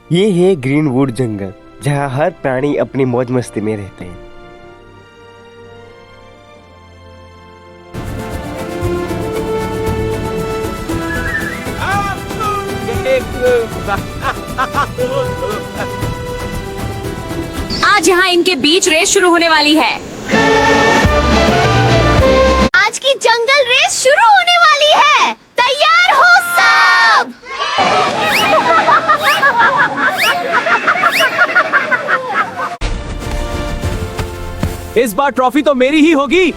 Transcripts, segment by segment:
ये है ग्रीनवुड जंगल, जहाँ हर प्राणी अपनी मौज मस्ती में रहते हैं। आज यहाँ इनके बीच रेस शुरू होने वाली है। आज की जंगल रेस शुरू होने वाली है। तैयार हो सब? इस बार ट्रॉफी तो मेरी ही होगी।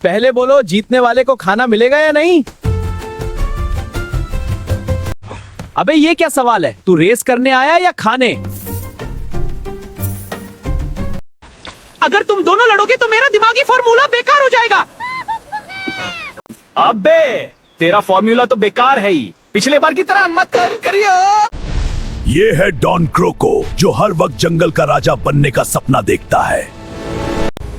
पहले बोलो, जीतने वाले को खाना मिलेगा या नहीं? अबे ये क्या सवाल है? तू रेस करने आया या खाने? अगर तुम दोनों लड़ोगे तो मेरा दिमागी फॉर्मूला बेकार हो जाएगा। अबे तेरा फॉर्मूला तो बेकार है ही। पिछले बार की तरह मत करियो। ये है डॉन क्रोको, जो हर वक्त जंगल का राजा बनने का सपना देखता है।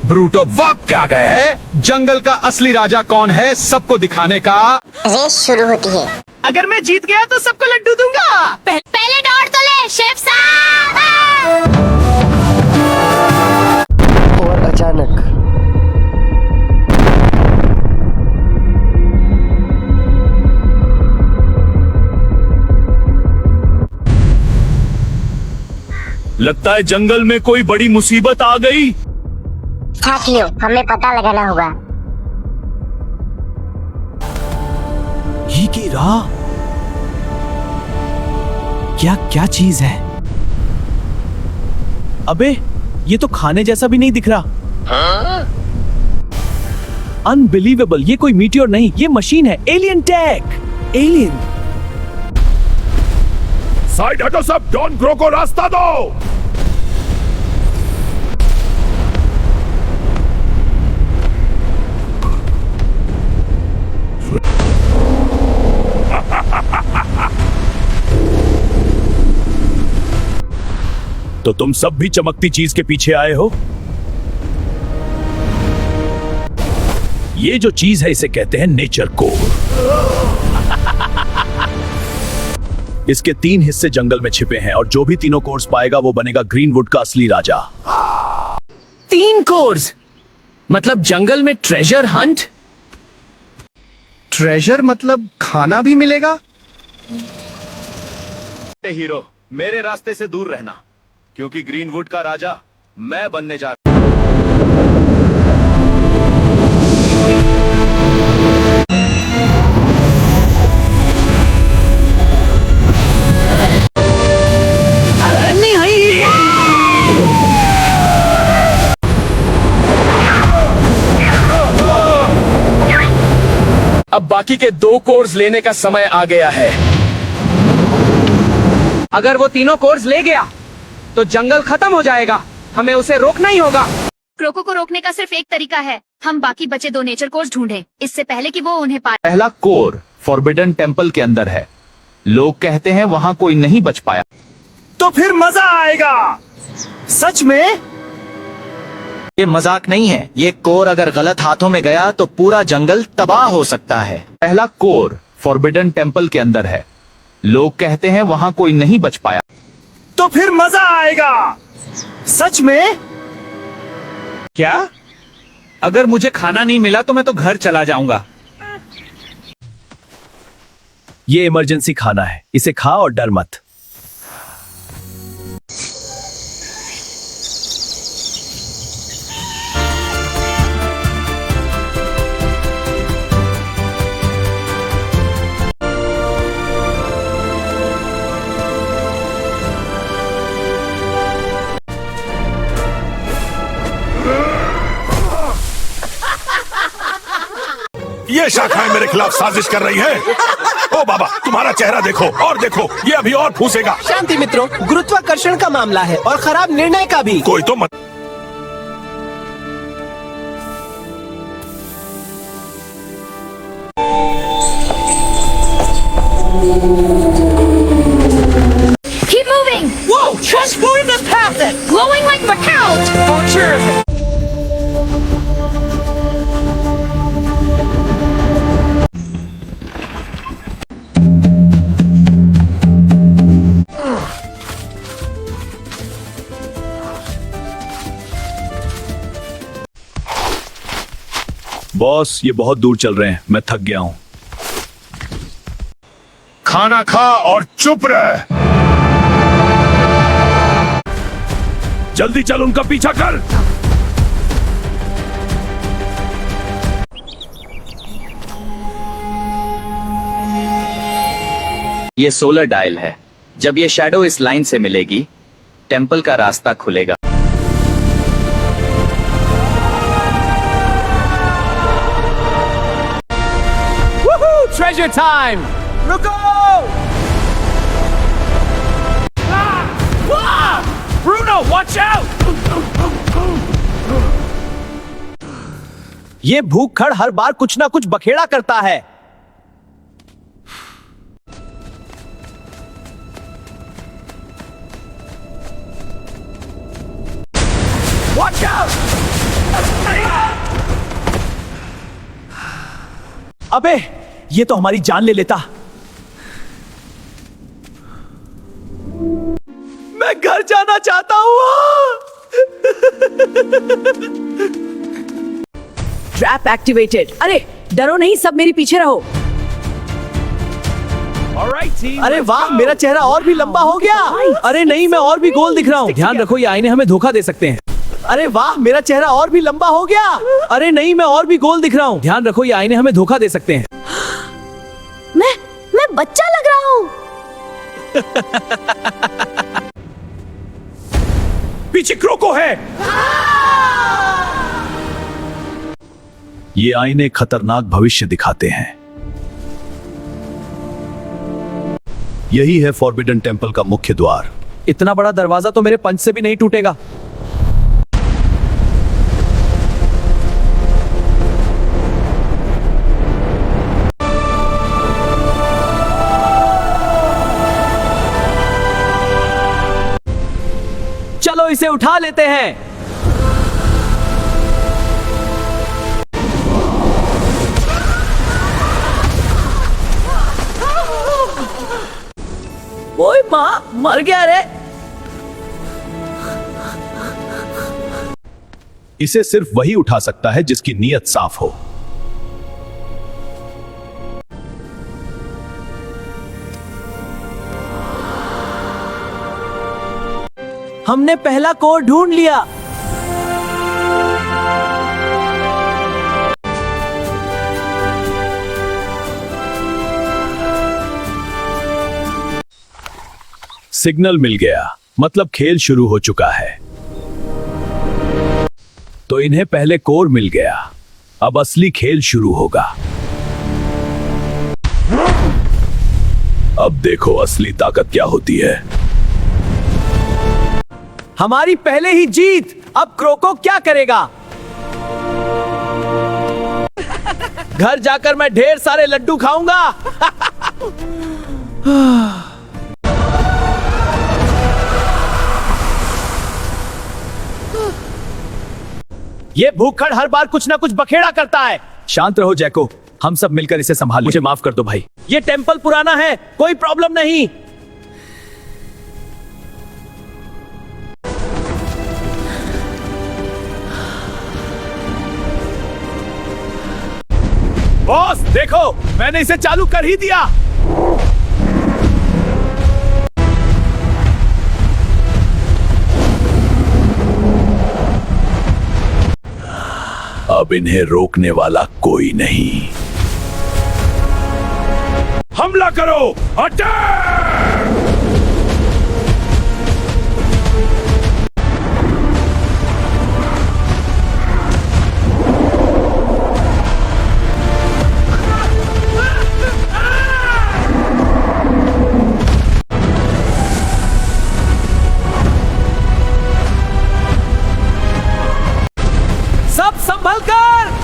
ब्रूटो वक्त आ गए है। जंगल का असली राजा कौन है सबको दिखाने का। रेस शुरू होती है। अगर मैं जीत गया तो सबको लड्डू दूंगा। पहले दौड़ तो ले शेफ साहब। और अचानक लगता है जंगल में कोई बड़ी मुसीबत आ गई। साथियों, हमें पता लगाना होगा। ये की राह क्या क्या चीज है? अबे ये तो खाने जैसा भी नहीं दिख रहा। अनबिलीवेबल, ये कोई मीटियोर नहीं, ये मशीन है। Alien take. एलियन। साइड हटो सब, डॉन क्रोको रास्ता दो। तो तुम सब भी चमकती चीज के पीछे आए हो? ये जो चीज है इसे कहते हैं नेचर कोर। इसके 3 हिस्से जंगल में छिपे हैं और जो भी तीनों कोर्स पाएगा वो बनेगा ग्रीनवुड का असली राजा। 3 कोर्स मतलब जंगल में ट्रेजर हंट। ट्रेजर मतलब खाना भी मिलेगा। हीरो, मेरे रास्ते से दूर रहना, क्योंकि ग्रीनवुड का राजा मैं बनने जा रहा हूं। अब बाकी के 2 कोर्स लेने का समय आ गया है। अगर वो तीनों कोर्स ले गया तो जंगल खत्म हो जाएगा। हमें उसे रोकना ही होगा। क्रोको को रोकने का सिर्फ एक तरीका है, हम बाकी बचे 2 नेचर कोर्स ढूंढें, इससे पहले कि वो उन्हें पाए। पहला कोर फॉरबिडन टेम्पल के अंदर है। लोग कहते हैं वहां कोई नहीं बच पाया। तो फिर मजा आएगा। सच में? ये मजाक नहीं है। ये कोर अगर गलत हाथों में गया तो पूरा जंगल तबाह हो सकता है। पहला कोर फॉरबिडन टेम्पल के अंदर है। लोग कहते हैं वहां कोई नहीं बच पाया। तो फिर मजा आएगा। सच में? क्या? अगर मुझे खाना नहीं मिला तो मैं तो घर चला जाऊंगा। ये इमरजेंसी खाना है, इसे खा और डर मत। ये शाखाएं मेरे खिलाफ साजिश कर रही हैं। ओ बाबा, तुम्हारा चेहरा देखो और देखो, ये अभी और फूसेगा। शांति मित्रों, गुरुत्वाकर्षण का मामला है और खराब निर्णय का भी। कोई तो मत। Keep moving. Whoa! Transform this path! Glowing like Macaut. Oh, cheers! Boss, ये बहुत दूर चल रहे हैं, मैं थक गया हूँ। खाना खा और चुप रह। जल्दी चल, उनका पीछा कर। ये सोलर डायल है। जब ये शैडो इस लाइन से मिलेगी, टेंपल का रास्ता खुलेगा। Treasure time. रुको। Bruno, watch out! ये भूखड़ हर बार कुछ ना कुछ बखेड़ा करता है। Watch out! अबे, ये तो हमारी जान ले लेता। मैं घर जाना चाहता हूँ। Trap activated. अरे डरो नहीं, सब मेरे पीछे रहो। अरे वाह, मेरा चेहरा और भी लंबा हो गया। अरे नहीं, मैं और भी गोल दिख रहा हूँ। ध्यान रखो, ये आईने हमें धोखा दे सकते हैं। अरे वाह, मेरा चेहरा और भी लंबा हो गया। अरे नहीं, मैं और भी गोल दिख रहा हूँ। ध्यान रखो, ये आईने हमें धोखा दे सकते हैं। मैं बच्चा लग रहा हूँ। पीछे क्रोको है। ये आईने खतरनाक भविष्य दिखाते हैं। यही है फॉरबिडन टेंपल का मुख्य द्वार। इतना बड़ा दरवाजा तो मेरे पंच से भी नहीं टूटेगा। चलो इसे उठा लेते हैं। ओए माँ, मर गया रे। इसे सिर्फ वही उठा सकता है जिसकी नीयत साफ हो। हमने पहला कोर ढूंढ लिया। सिग्नल मिल गया, मतलब खेल शुरू हो चुका है। तो इन्हें पहले कोर मिल गया, अब असली खेल शुरू होगा। अब देखो असली ताकत क्या होती है। हमारी पहले ही जीत। अब क्रोको क्या करेगा? घर जाकर मैं ढेर सारे लड्डू खाऊंगा। ये भूखड़ हर बार कुछ ना कुछ बखेड़ा करता है। शांत रहो जैको, हम सब मिलकर इसे संभालें। मुझे माफ कर दो भाई। ये टेंपल पुराना है, कोई प्रॉब्लम नहीं। बॉस देखो, मैंने इसे चालू कर ही दिया। अब इन्हें रोकने वाला कोई नहीं। हमला करो, अटैक! सब संभल कर।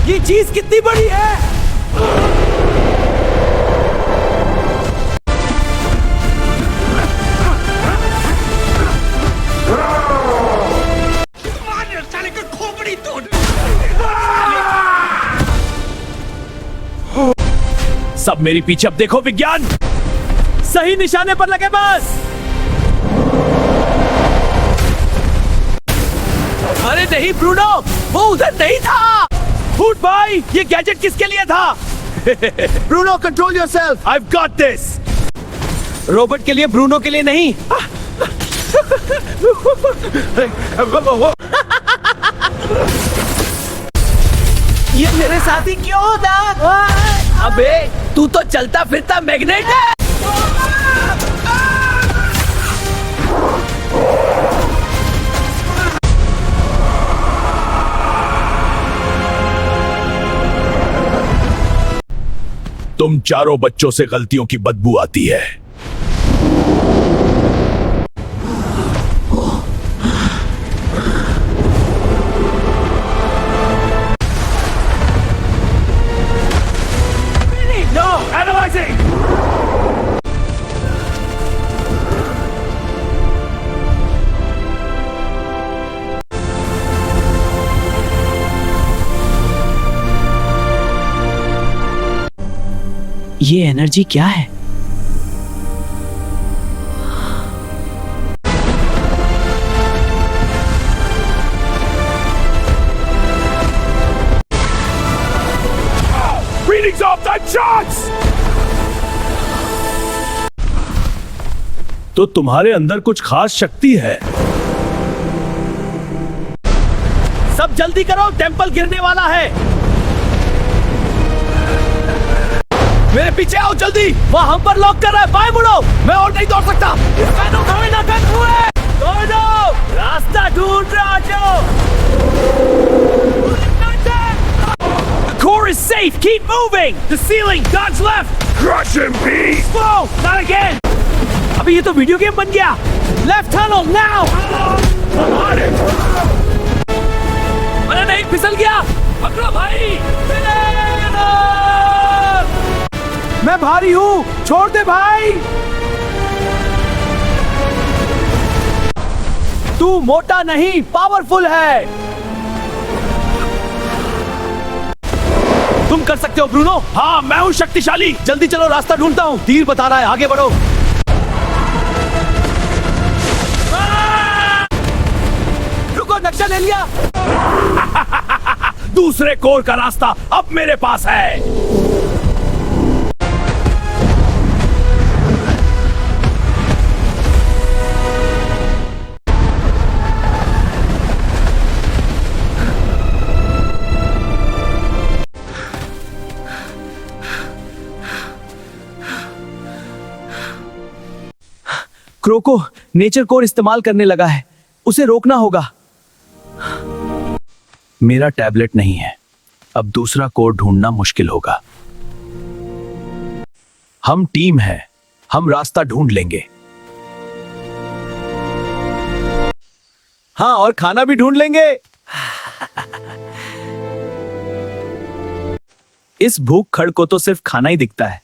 ये चीज कितनी बड़ी है? सब मेरी पीछे। अब देखो विज्ञान। सही निशाने पर लगे बस। अरे नहीं ब्रूनो, वो उधर नहीं था। फूट भाई, ये गैजेट किसके लिए था? Bruno control yourself, I've got this। Robot के लिए, ब्रूनो के लिए नहीं। ये मेरे साथ ही क्यों होता? अबे तू तो चलता फिरता मैग्नेट है। तुम चारों बच्चों से गलतियों की बदबू आती है। No, analyzing. ये एनर्जी क्या है? Readings off the charts! तो तुम्हारे अंदर कुछ खास शक्ति है। सब जल्दी करो, टेंपल गिरने वाला है। मेरे पीछे आओ जल्दी, वह हम पर लॉक कर रहा है। बाएं मुड़ो, मैं और नहीं दौड़ सकता। दौड़ जाओ, रास्ता ढूंढ रहा जो। The core is safe. Keep moving. The ceiling, God's left. Crush him, Pete! Whoa, not again. अभी ये तो वीडियो गेम बन गया। Left tunnel now. अरे नहीं, फिसल गया। पकड़ो भाई। मैं भारी हूँ, छोड़ दे भाई। तू मोटा नहीं, पावरफुल है। तुम कर सकते हो ब्रूनो। हाँ, मैं हूँ शक्तिशाली। जल्दी चलो, रास्ता ढूंढता हूँ। तीर बता रहा है, आगे बढ़ो। रुको, नक्शा ले लिया। दूसरे कोर का रास्ता अब मेरे पास है। क्रोको नेचर कोर इस्तेमाल करने लगा है, उसे रोकना होगा। मेरा टैबलेट नहीं है, अब दूसरा कोर ढूंढना मुश्किल होगा। हम टीम है, हम रास्ता ढूंढ लेंगे। हाँ, और खाना भी ढूंढ लेंगे। इस भूख खड़ को तो सिर्फ खाना ही दिखता है।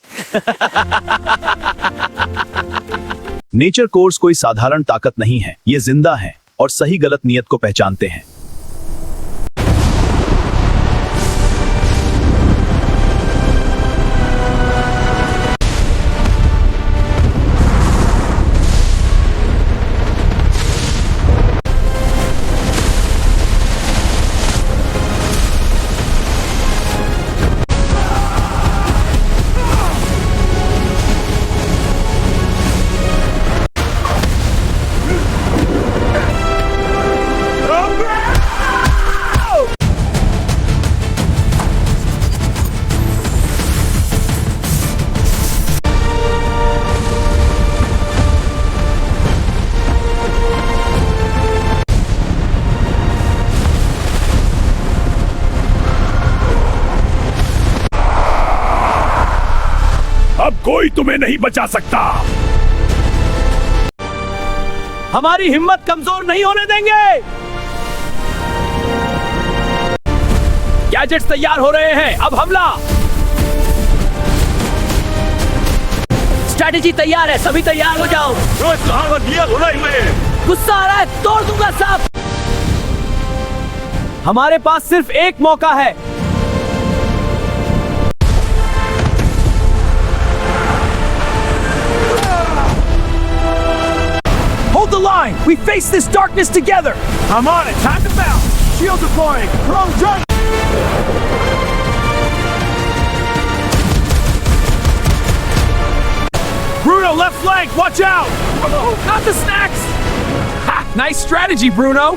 नेचर कोर्स कोई साधारण ताकत नहीं है, ये जिंदा है और सही गलत नियत को पहचानते हैं। अब कोई तुम्हें नहीं बचा सकता। हमारी हिम्मत कमजोर नहीं होने देंगे। गैजेट्स तैयार हो रहे हैं, अब हमला। स्ट्रैटेजी तैयार है, सभी तैयार हो जाओ। गुस्सा आ रहा है, तोड़ दूंगा सब। हमारे पास सिर्फ एक मौका है। We face this darkness together. I'm on it. Time to bounce. Shield deploying. Clone jump. Bruno, left flank. Watch out. Oh, not the snacks. Ha, nice strategy, Bruno.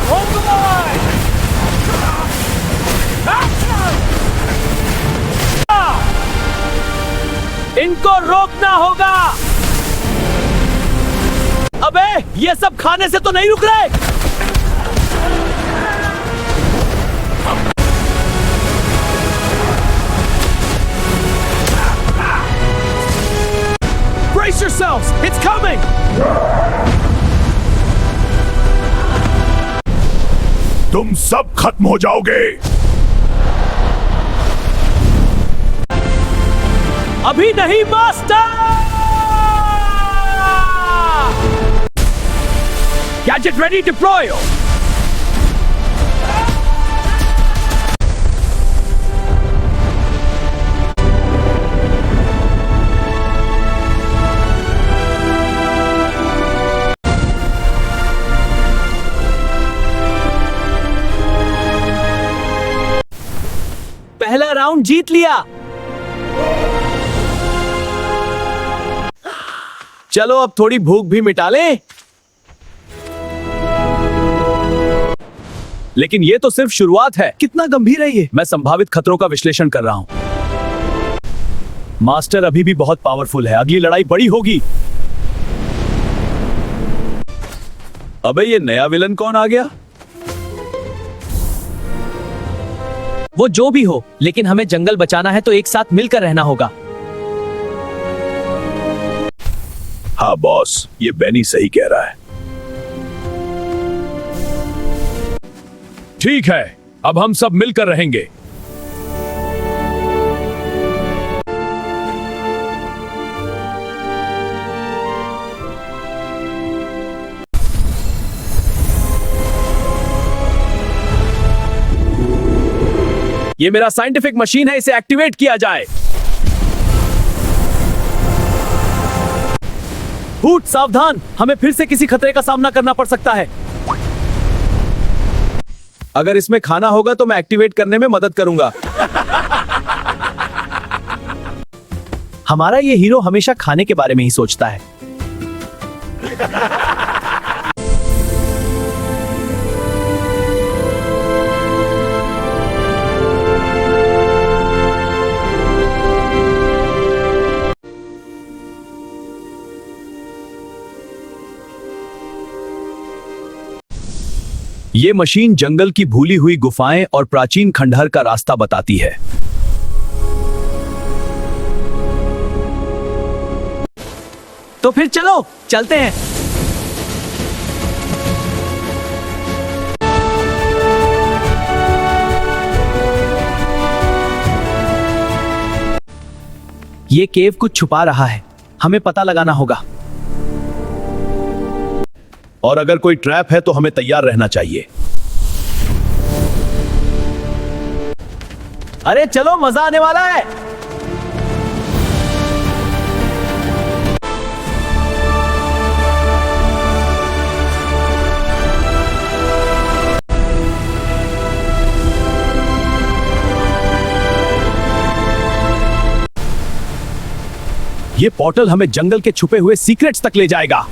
Hold the line. इनको रोकना होगा। अबे ये सब खाने से तो नहीं रुक रहे। Brace yourselves. It's coming. तुम सब खत्म हो जाओगे। अभी नहीं मास्टर। Gadget ready, deploy. पहला राउंड जीत लिया। चलो अब थोड़ी भूख भी मिटा लें। लेकिन ये तो सिर्फ शुरुआत है। कितना गंभीर है ये? मैं संभावित खतरों का विश्लेषण कर रहा हूं। मास्टर अभी भी बहुत पावरफुल है। अगली लड़ाई बड़ी होगी। अबे ये नया विलन कौन आ गया? वो जो भी हो, लेकिन हमें जंगल बचाना है तो एक साथ मिलकर रहना होगा। हाँ बॉस, ये बेनी सही कह रहा है। ठीक है, अब हम सब मिलकर रहेंगे। ये मेरा साइंटिफिक मशीन है, इसे एक्टिवेट किया जाए। हूट सावधान, हमें फिर से किसी खतरे का सामना करना पड़ सकता है। अगर इसमें खाना होगा तो मैं एक्टिवेट करने में मदद करूंगा। हमारा ये हीरो हमेशा खाने के बारे में ही सोचता है। ये मशीन जंगल की भूली हुई गुफाएं और प्राचीन खंडहर का रास्ता बताती है। तो फिर चलो चलते हैं। ये केव कुछ छुपा रहा है, हमें पता लगाना होगा। और अगर कोई ट्रैप है तो हमें तैयार रहना चाहिए। अरे चलो, मजा आने वाला है। ये पोर्टल हमें जंगल के छुपे हुए सीक्रेट्स तक ले जाएगा।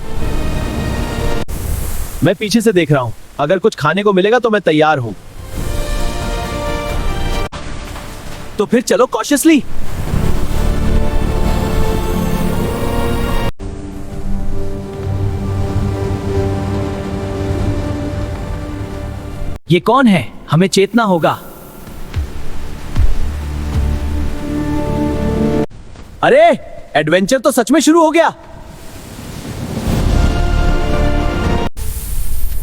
मैं पीछे से देख रहा हूं, अगर कुछ खाने को मिलेगा तो मैं तैयार हूं। तो फिर चलो कॉशियसली। ये कौन है? हमें चेतना होगा। अरे एडवेंचर तो सच में शुरू हो गया।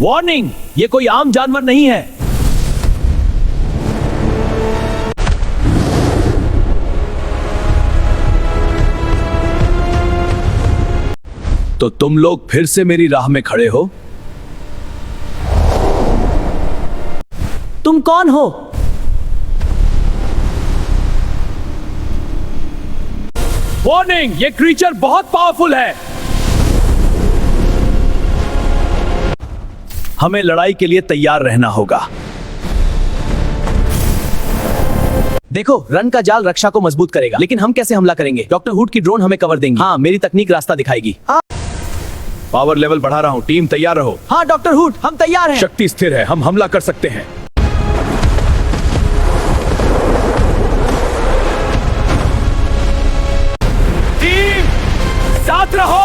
वार्निंग, ये कोई आम जानवर नहीं है। तो तुम लोग फिर से मेरी राह में खड़े हो? तुम कौन हो? वार्निंग, ये क्रीचर बहुत पावरफुल है। हमें लड़ाई के लिए तैयार रहना होगा। देखो, रन का जाल रक्षा को मजबूत करेगा, लेकिन हम कैसे हमला करेंगे? डॉक्टर हुड की ड्रोन हमें कवर देंगी। हाँ, मेरी तकनीक रास्ता दिखाएगी। पावर लेवल बढ़ा रहा हूँ, टीम तैयार रहो। हाँ डॉक्टर हुड, हम तैयार हैं। शक्ति स्थिर है, हम हमला कर सकते हैं। टीम साथ रहो।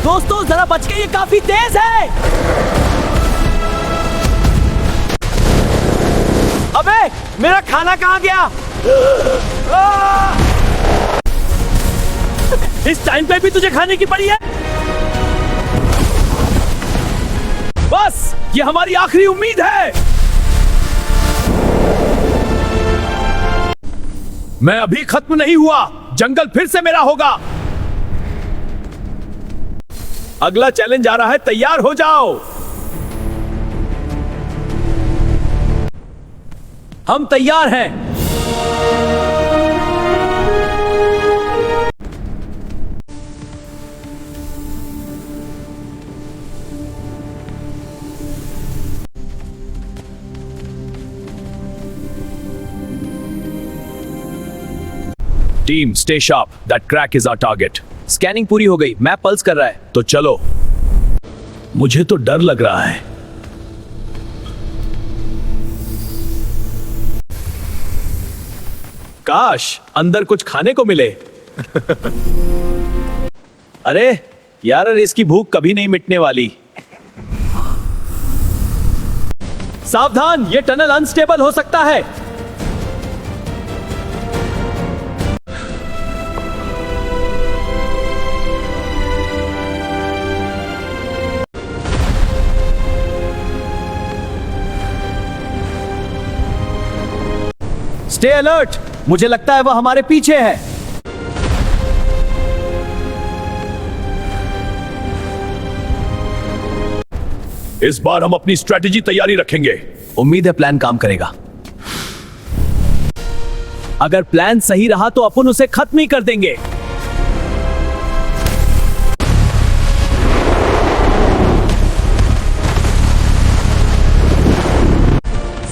दोस्तों जरा बच के, ये काफी तेज है। अबे मेरा खाना कहाँ गया? इस टाइम पे भी तुझे खाने की पड़ी है? बस ये हमारी आखिरी उम्मीद है। मैं अभी खत्म नहीं हुआ, जंगल फिर से मेरा होगा। अगला चैलेंज आ रहा है, तैयार हो जाओ। हम तैयार हैं। Team stay sharp, that crack is our target. Scanning पूरी हो गई, मैप पल्स कर रहा है। तो चलो। मुझे तो डर लग रहा है। काश अंदर कुछ खाने को मिले। अरे यार, इसकी भूख कभी नहीं मिटने वाली। सावधान, ये टनल अनस्टेबल हो सकता है। स्टे अलर्ट, मुझे लगता है वह हमारे पीछे है। इस बार हम अपनी स्ट्रेटेजी तैयारी रखेंगे। उम्मीद है प्लान काम करेगा। अगर प्लान सही रहा तो अपन उसे खत्म ही कर देंगे।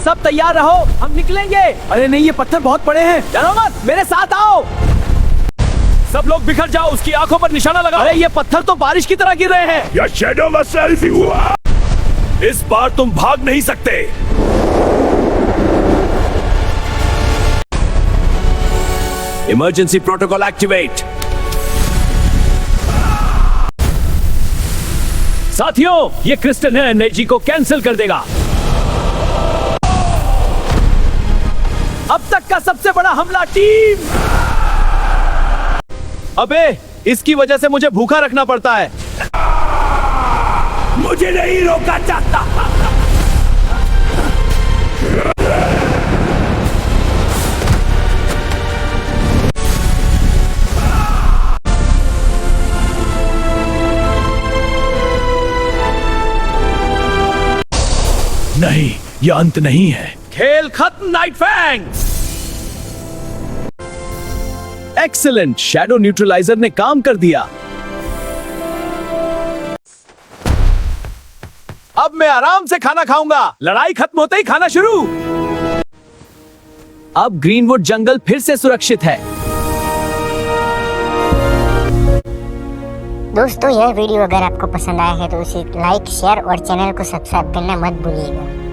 सब तैयार रहो, हम निकलेंगे। अरे नहीं, ये पत्थर बहुत बड़े हैं। डरो मत, मेरे साथ आओ। सब लोग बिखर जाओ, उसकी आंखों पर निशाना लगाओ। अरे ये पत्थर तो बारिश की तरह गिर रहे हैं। यह शैडो मसल्स ही हुआ। इस बार तुम भाग नहीं सकते। Emergency protocol activate. साथियों, ये क्रिस्टल एनर्जी को कैंसिल कर देगा। अब तक का सबसे बड़ा हमला टीम। अबे इसकी वजह से मुझे भूखा रखना पड़ता है। मुझे नहीं रोका जाता। नहीं, यह अंत नहीं है। खेल खत्म night fangs. Excellent, shadow neutraliser ने काम कर दिया। अब मैं आराम से खाना खाऊंगा। लड़ाई खत्म होते ही खाना शुरू। अब ग्रीनवुड जंगल फिर से सुरक्षित है। दोस्तों, यह वीडियो अगर आपको पसंद आया है तो उसे लाइक, शेयर और चैनल को सब्सक्राइब करना मत भूलिएगा।